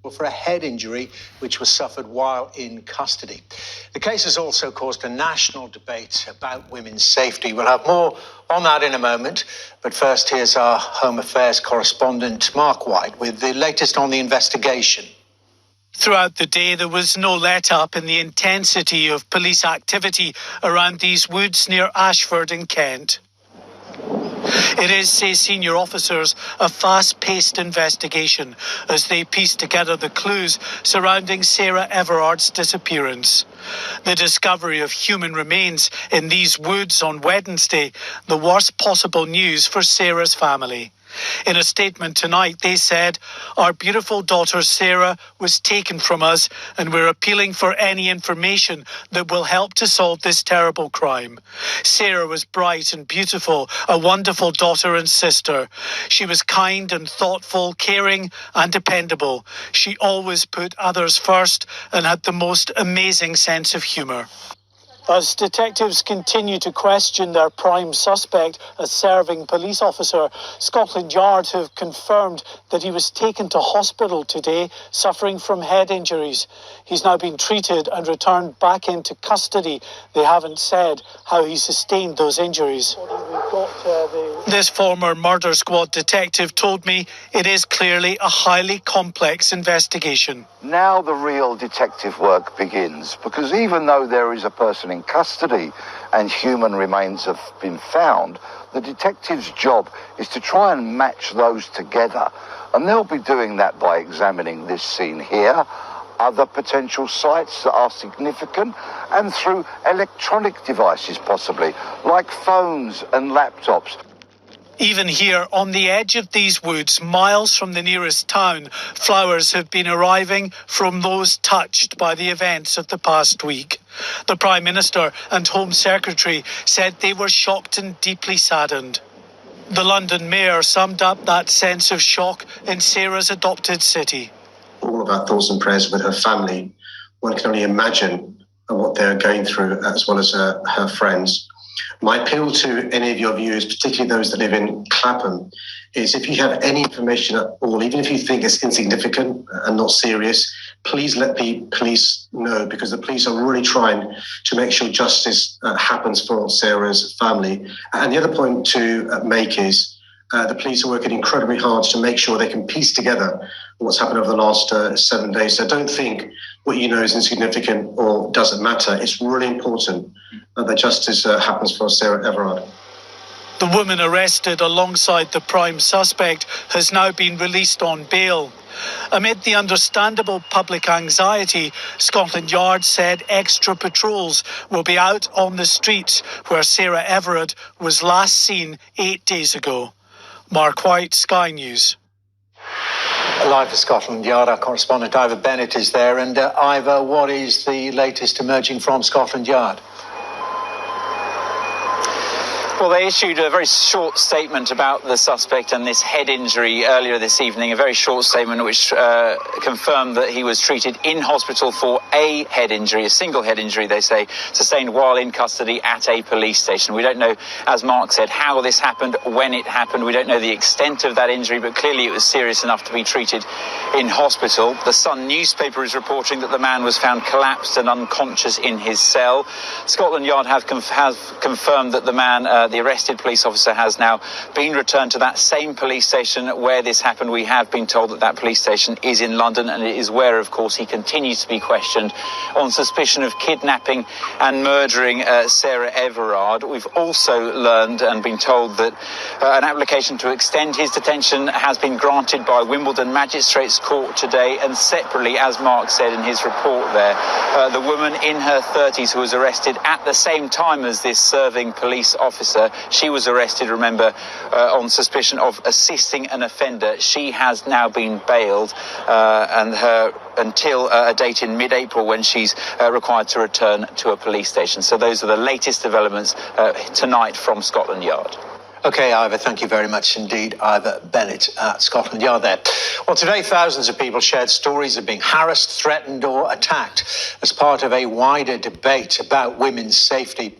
for a head injury which was suffered while in custody. The case has also caused a national debate about women's safety. We'll have more on that in a moment, but first here's our Home Affairs correspondent Mark White with the latest on the investigation. Throughout the day, there was no let-up in the intensity of police activity around these woods near Ashford in Kent. It is, say senior officers, a fast-paced investigation as they piece together the clues surrounding Sarah Everard's disappearance. The discovery of human remains in these woods on Wednesday, the worst possible news for Sarah's family. In a statement tonight, they said, "Our beautiful daughter Sarah was taken from us and we're appealing for any information that will help to solve this terrible crime. Sarah was bright and beautiful, a wonderful daughter and sister. She was kind and thoughtful, caring and dependable. She always put others first and had the most amazing sense of humour." As detectives continue to question their prime suspect, a serving police officer, Scotland Yard have confirmed that he was taken to hospital today, suffering from head injuries. He's now been treated and returned back into custody. They haven't said how he sustained those injuries. This former murder squad detective told me it is clearly a highly complex investigation. Now the real detective work begins, because even though there is a person in custody and human remains have been found, the detective's job is to try and match those together. And they'll be doing that by examining this scene here, other potential sites that are significant, and through electronic devices possibly, like phones and laptops. Even here, on the edge of these woods, miles from the nearest town, flowers have been arriving from those touched by the events of the past week. The Prime Minister and Home Secretary said they were shocked and deeply saddened. The London Mayor summed up that sense of shock in Sarah's adopted city. All of our thoughts and prayers with her family. One can only imagine what they're going through, as well as her friends. My appeal to any of your viewers, particularly those that live in Clapham, is if you have any information at all, even if you think it's insignificant and not serious, please let the police know, because the police are really trying to make sure justice happens for Sarah's family. And the other point to make is the police are working incredibly hard to make sure they can piece together what's happened over the last 7 days. So don't think what you know is insignificant or doesn't matter. It's really important that justice happens for Sarah Everard. The woman arrested alongside the prime suspect has now been released on bail. Amid the understandable public anxiety, Scotland Yard said extra patrols will be out on the streets where Sarah Everard was last seen 8 days ago. Mark White, Sky News. Live for Scotland Yard, our correspondent Ivor Bennett is there. And Ivor, what is the latest emerging from Scotland Yard? Well, they issued a very short statement about the suspect and this head injury earlier this evening, a very short statement which confirmed that he was treated in hospital for a head injury, a single head injury, they say, sustained while in custody at a police station. We don't know, as Mark said, how this happened, when it happened. We don't know the extent of that injury, but clearly it was serious enough to be treated in hospital. The Sun newspaper is reporting that the man was found collapsed and unconscious in his cell. Scotland Yard have confirmed that the man, the arrested police officer, has now been returned to that same police station where this happened. We have been told that that police station is in London, and it is where, of course, he continues to be questioned on suspicion of kidnapping and murdering Sarah Everard. We've also learned and been told that an application to extend his detention has been granted by Wimbledon Magistrates Court today, and separately, as Mark said in his report there, the woman in her 30s who was arrested at the same time as this serving police officer, she was arrested, remember, on suspicion of assisting an offender. She has now been bailed and her until a date in mid-April when she's required to return to a police station. So those are the latest developments tonight from Scotland Yard. OK, Ivor, thank you very much indeed. Ivor Bennett at Scotland Yard there. Well, today thousands of people shared stories of being harassed, threatened or attacked as part of a wider debate about women's safety.